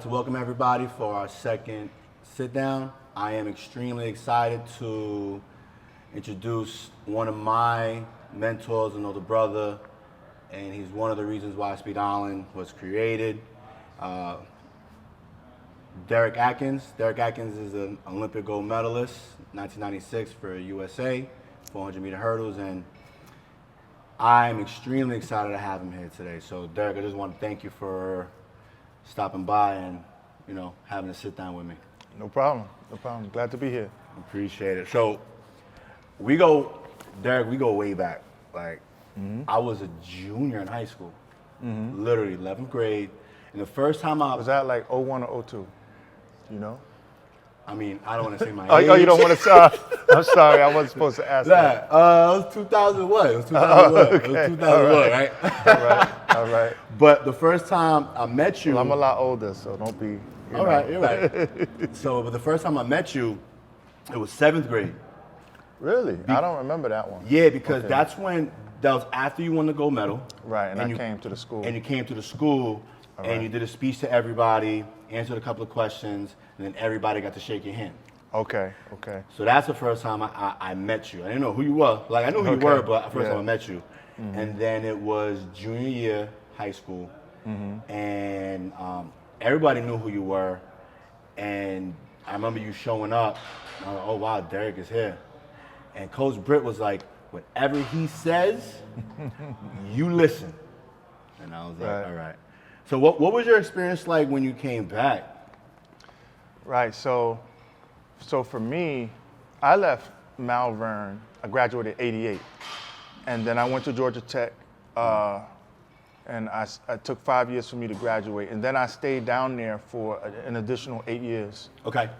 to welcome everybody for our second sit down. I am extremely excited to introduce one of my mentors, an older brother, and he's one of the reasons why Speed Island was created. Derrick Adkins. Derrick Adkins is an Olympic gold medalist, 1996 for USA, 400-meter hurdles, and I'm extremely excited to have him here today. So, Derrick, I just want to thank you for stopping by and, having a sit down with me. No problem. No problem. Glad to be here. Appreciate it. So, Derrick, we go way back. Like, I was a junior in high school, literally 11th grade. And the first time Was that like 01 or 02? You know? I mean, I don't want to say my Oh, age. you don't want to I'm sorry. I wasn't supposed to ask that. It was 2001. It was 2001. Okay. It was 2001, right? All right. But the first time I met you... Well, I'm a lot older, so don't be... All right, you're right. But the first time I met you, it was 7th grade. Really? I don't remember that one. Yeah, because that was after you won the gold medal. Right, and I came to the school. And you came to the school, and you did a speech to everybody, answered a couple of questions, and then everybody got to shake your hand. Okay. So that's the first time I met you. I didn't know who you were. Like, I knew who you were, but the first time I met you. And then it was junior year, high school, and everybody knew who you were. And I remember you showing up, and I was like, oh, wow, Derrick is here. And Coach Britt was like, whatever he says, you listen. And I was like, all right. So what was your experience like when you came back? Right, so for me, I left Malvern, I graduated in '88. And then I went to Georgia Tech, and I took 5 years for me to graduate. And then I stayed down there for an additional 8 years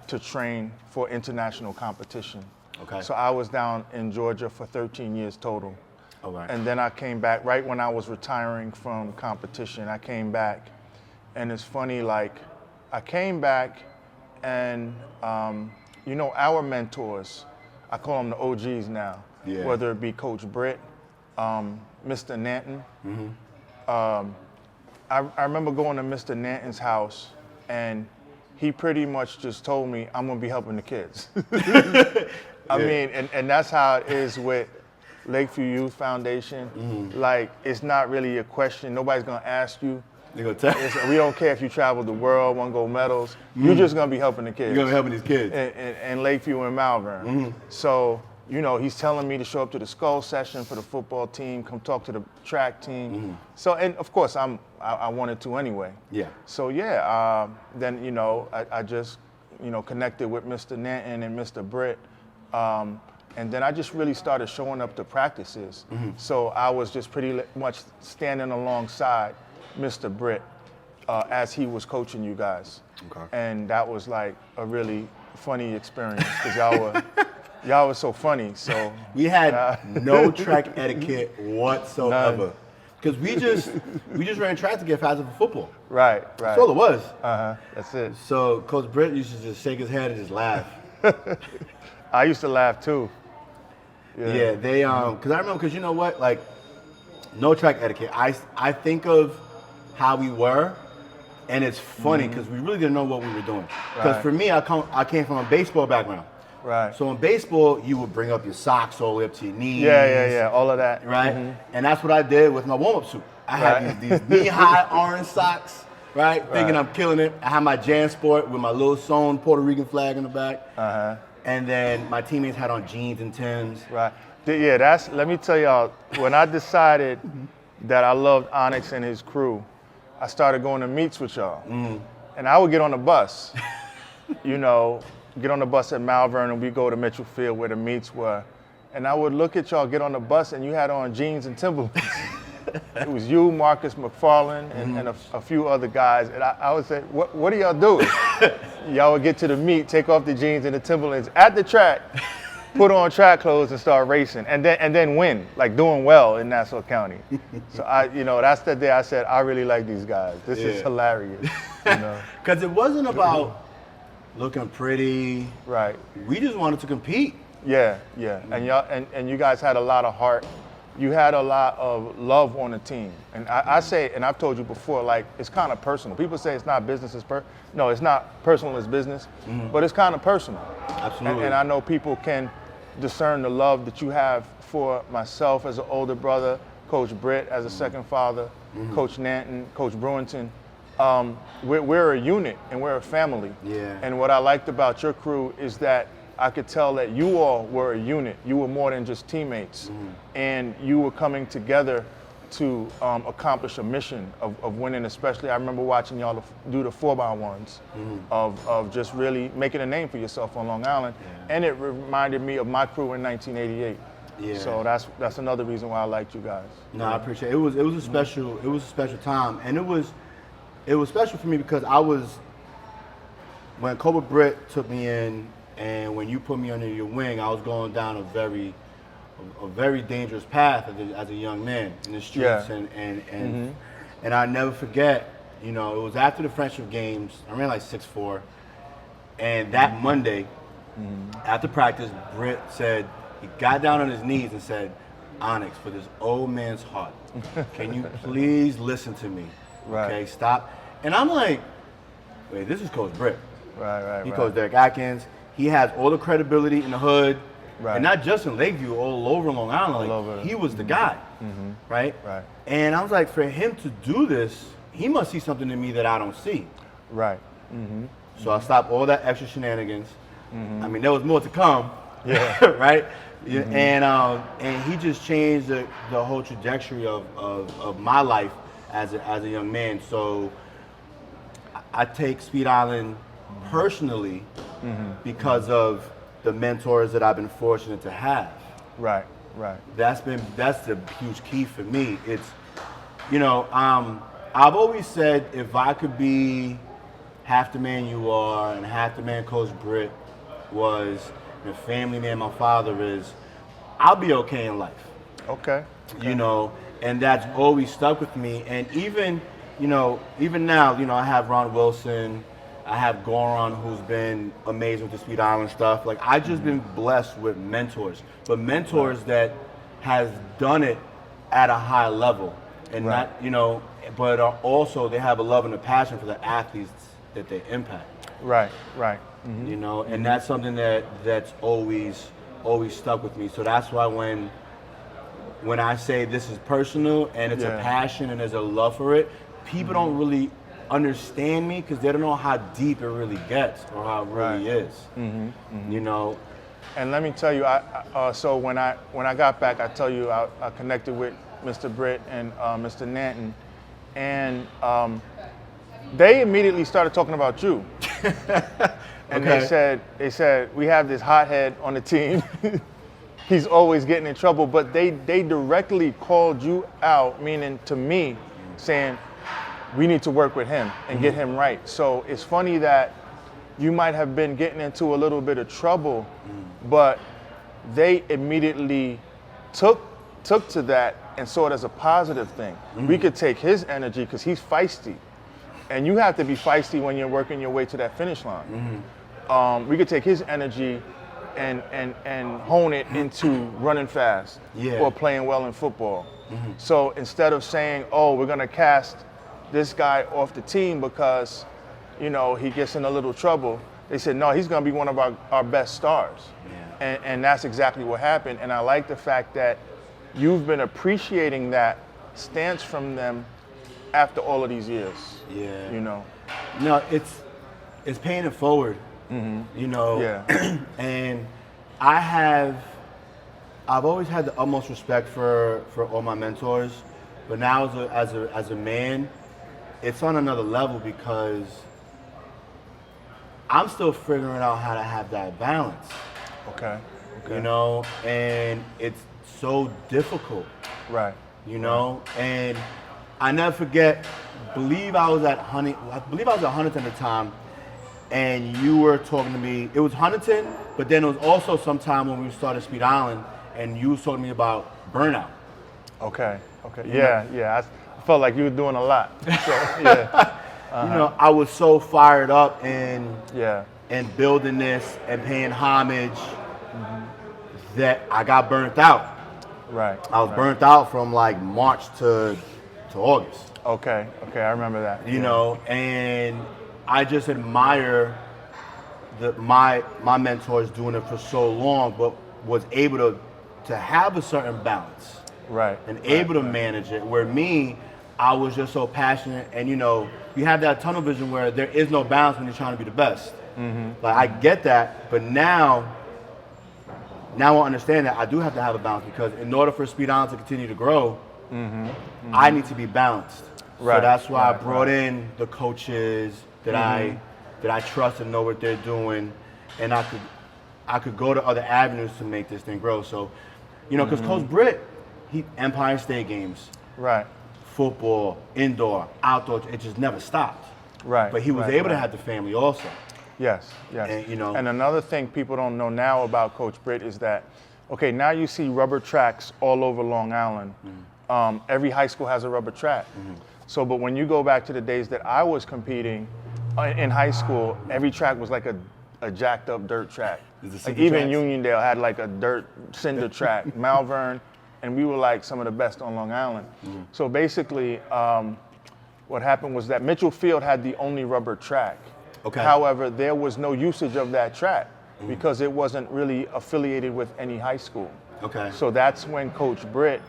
to train for international competition. Okay. So I was down in Georgia for 13 years total. And then I came back right when I was retiring from competition. I came back, and it's funny, like, I came back, and our mentors, I call them the OGs now, whether it be Coach Britt, Mr. Nanton. I remember going to Mr. Nanton's house, and he pretty much just told me, I'm gonna be helping the kids. I mean, and that's how it is with Lakeview Youth Foundation. Like, it's not really a question. Nobody's gonna ask you. They're gonna tell. We don't care if you traveled the world, won gold medals. You're just gonna be helping the kids. You're gonna be helping these kids. In Lakeview and Malvern. So, he's telling me to show up to the skull session for the football team, come talk to the track team. So, and of course, I wanted to anyway. Yeah. So then I just connected with Mr. Nanton and Mr. Britt. And then I just really started showing up to practices. So I was just pretty much standing alongside Mr. Britt as he was coaching you guys. And that was like a really funny experience because y'all were so funny. So we had no track etiquette whatsoever. Because we just ran track to get faster for football. Right. That's all it was. That's it. So Coach Britt used to just shake his head and just laugh. I used to laugh too. Yeah, they because I remember, because you know what, like, no track etiquette. I think of how we were, and it's funny because we really didn't know what we were doing. Because for me, I came from a baseball background. Right. So in baseball, you would bring up your socks all the way up to your knees. Yeah, all of that. Right. And that's what I did with my warm-up suit. I had these knee-high orange socks. Right. Thinking I'm killing it. I had my JanSport with my little sewn Puerto Rican flag in the back. And then my teammates had on jeans and Timbs. Right. Yeah, let me tell y'all, when I decided that I loved Onix and his crew, I started going to meets with y'all. And I would get on the bus, get on the bus at Malvern, and we go to Mitchell Field where the meets were. And I would look at y'all get on the bus, and you had on jeans and Timberlands. It was you, Marcus McFarland, and a few other guys. And I would say, what are y'all doing? Y'all would get to the meet, take off the jeans and the Timberlands at the track, put on track clothes and start racing, and then win, like doing well in Nassau County. So that's the day I said, I really like these guys. This is hilarious. Because it wasn't about looking pretty. Right. We just wanted to compete. Yeah. And y'all and you guys had a lot of heart you had a lot of love on the team. And I say, and I've told you before, like, it's kind of personal. People say it's not business, no, it's not personal, it's business, but it's kind of personal. Absolutely. And I know people can discern the love that you have for myself as an older brother, Coach Britt as a second father, Coach Nanton, Coach Brewington. We're a unit and we're a family. Yeah. And what I liked about your crew is that I could tell that you all were a unit. You were more than just teammates. And you were coming together to accomplish a mission of winning, especially I remember watching y'all do the 4x1s of just really making a name for yourself on Long Island. Yeah. And it reminded me of my crew in 1988. Yeah. So that's another reason why I liked you guys. No, I appreciate it. It was a special time, and it was special for me because when Cobra Britt took me in, and when you put me under your wing, I was going down a very dangerous path as a young man in the streets, and I never forget. You know, it was after the friendship games. I ran like 6'4", and that Monday, after practice, Britt said he got down on his knees and said, "Onyx, for this old man's heart, can you please listen to me? Right. Okay, stop." And I'm like, "Wait, this is Coach Britt. He coached Derrick Adkins. He has all the credibility in the hood, and not just in Lakeview, all over Long Island. He was the guy, right? Right. And I was like, for him to do this, he must see something in me that I don't see. Right. So I stopped all that extra shenanigans. I mean, there was more to come. Yeah. Right. And he just changed the whole trajectory of my life as a young man. So I take Speed Island personally because of the mentors that I've been fortunate to have. Right. That's the huge key for me. It's, I've always said if I could be half the man you are and half the man Coach Britt was, the family man my father is, I'll be okay in life. Okay. And that's always stuck with me. And even now, I have Ron Wilson, I have Goran, who's been amazing with the Speed Island stuff. Like, I just been blessed with mentors, but mentors that has done it at a high level, and not, but are also, they have a love and a passion for the athletes that they impact. Right. And that's something that's always stuck with me. So that's why when I say this is personal and it's a passion and there's a love for it, people don't really understand me because they don't know how deep it really gets or how it really is. And let me tell you, so when I got back, I tell you, I connected with Mr. Britt and Mr. Nanton, and they immediately started talking about you. And they said we have this hothead on the team. He's always getting in trouble, but they directly called you out, meaning to me, saying we need to work with him and get him right. So it's funny that you might have been getting into a little bit of trouble, but they immediately took to that and saw it as a positive thing. We could take his energy because he's feisty, and you have to be feisty when you're working your way to that finish line. We could take his energy and hone it into running fast or playing well in football. So instead of saying, oh, we're gonna cast this guy off the team because he gets in a little trouble, they said, no, he's gonna be one of our best stars. And that's exactly what happened. And I like the fact that you've been appreciating that stance from them after all of these years. No, it's paying it forward. And I've always had the utmost respect for all my mentors, but now as a man, it's on another level because I'm still figuring out how to have that balance. Okay. And it's so difficult. Right. And I never forget, I believe I was at Huntington at the time, and you were talking to me. It was Huntington, but then it was also sometime when we started Speed Island, and you was talking to me about burnout. Okay. Yeah. I felt like you were doing a lot. So, I was so fired up and building this and paying homage that I got burnt out. Right. I was burnt out from like March to August. Okay, I remember that. You know, and I just admire my mentors doing it for so long, but was able to have a certain balance. Right. And able to manage it. Where me, I was just so passionate, and you know, you have that tunnel vision where there is no balance when you're trying to be the best. Like I get that, but now I understand that I do have to have a balance, because in order for Speed Island to continue to grow, I need to be balanced. Right. So that's why I brought in the coaches that I trust and know what they're doing, and I could go to other avenues to make this thing grow. So, you know, because Coach Britt, he Empire State Games, Right. football, indoor, outdoor, it just never stopped. Right. But he was able to have the family also. Yes. And, you know, And another thing people don't know now about Coach Britt is that, okay, now you see rubber tracks all over Long Island. Every high school has a rubber track. So, but when you go back to the days that I was competing in high school, every track was like a jacked up dirt track. Like even tracks? Uniondale had like a dirt cinder track. Malvern, and we were like some of the best on Long Island. So basically, what happened was that Mitchell Field had the only rubber track. Okay. However, there was no usage of that track because it wasn't really affiliated with any high school. Okay. So that's when Coach Britt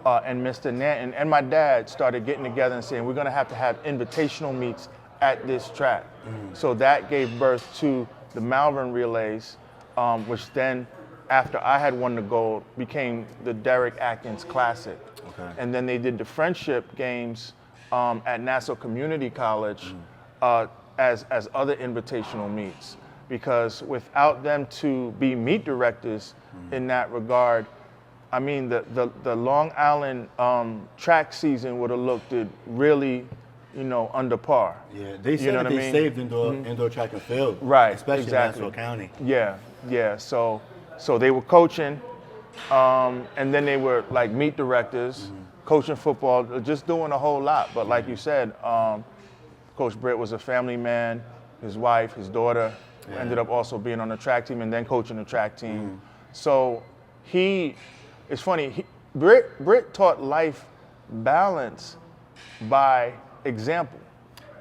and Mr. Nanton and my dad started getting together and saying, we're going to have invitational meets at this track. So that gave birth to the Malvern Relays, which then, after I had won the gold, became the Derrick Adkins Classic. Okay. And then they did the friendship games at Nassau Community College as other invitational meets. Because without them to be meet directors in that regard, I mean, the Long Island track season would have looked really, you know, under par. Yeah, they said that they saved indoor track and field. Right, especially exactly. in Nassau County. Yeah. So they were coaching, and then they were like meet directors, coaching football, just doing a whole lot. But like you said, Coach Britt was a family man. His wife, his daughter, ended up also being on the track team and then coaching the track team. So it's funny, Britt taught life balance by example.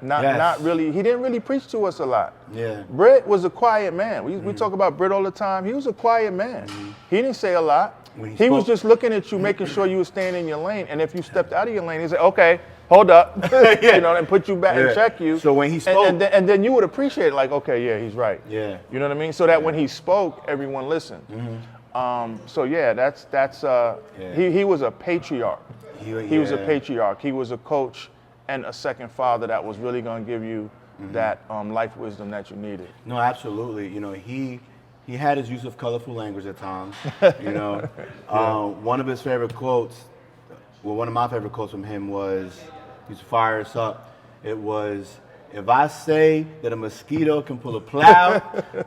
Not really, he didn't really preach to us a lot. Yeah. Britt was a quiet man. We talk about Britt all the time. He was a quiet man. He didn't say a lot. He was just looking at you, making sure you were staying in your lane. And if you stepped out of your lane, he said, okay, hold up, you know, and put you back and check you. So when he spoke, and then you would appreciate it, like, okay, yeah, he's right. Yeah. You know what I mean? So that when he spoke, everyone listened. So yeah, he was a patriarch. He was a patriarch. He was a coach and a second father that was really going to give you that life wisdom that you needed. No, absolutely. You know, he had his use of colorful language at times. You know, one of his favorite quotes, well, one of my favorite quotes from him was, he used to fire us up. It was, if I say that a mosquito can pull a plow,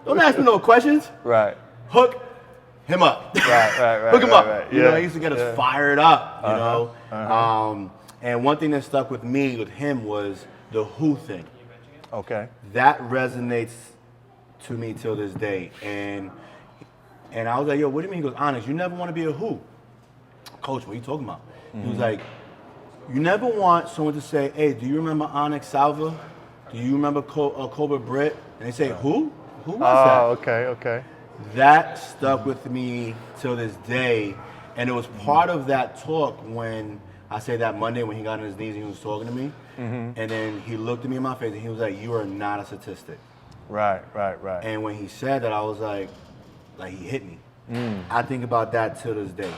don't ask me no questions. Right. Hook him up. Right. Hook him up. Right. You know, he used to get us fired up. You know. And one thing that stuck with me with him was the who thing. Okay. That resonates to me till this day. And I was like, yo, what do you mean? He goes, Onyx, you never want to be a who. Coach, what are you talking about? He was like, you never want someone to say, hey, do you remember Onix Salva? Do you remember Cobra Britt? And they say, who? Who was that? Oh, okay. That stuck with me till this day. And it was part of that talk when I say that Monday when he got on his knees and he was talking to me. And then he looked at me in my face and he was like, you are not a statistic. Right. And when he said that, I was like he hit me. I think about that till this day.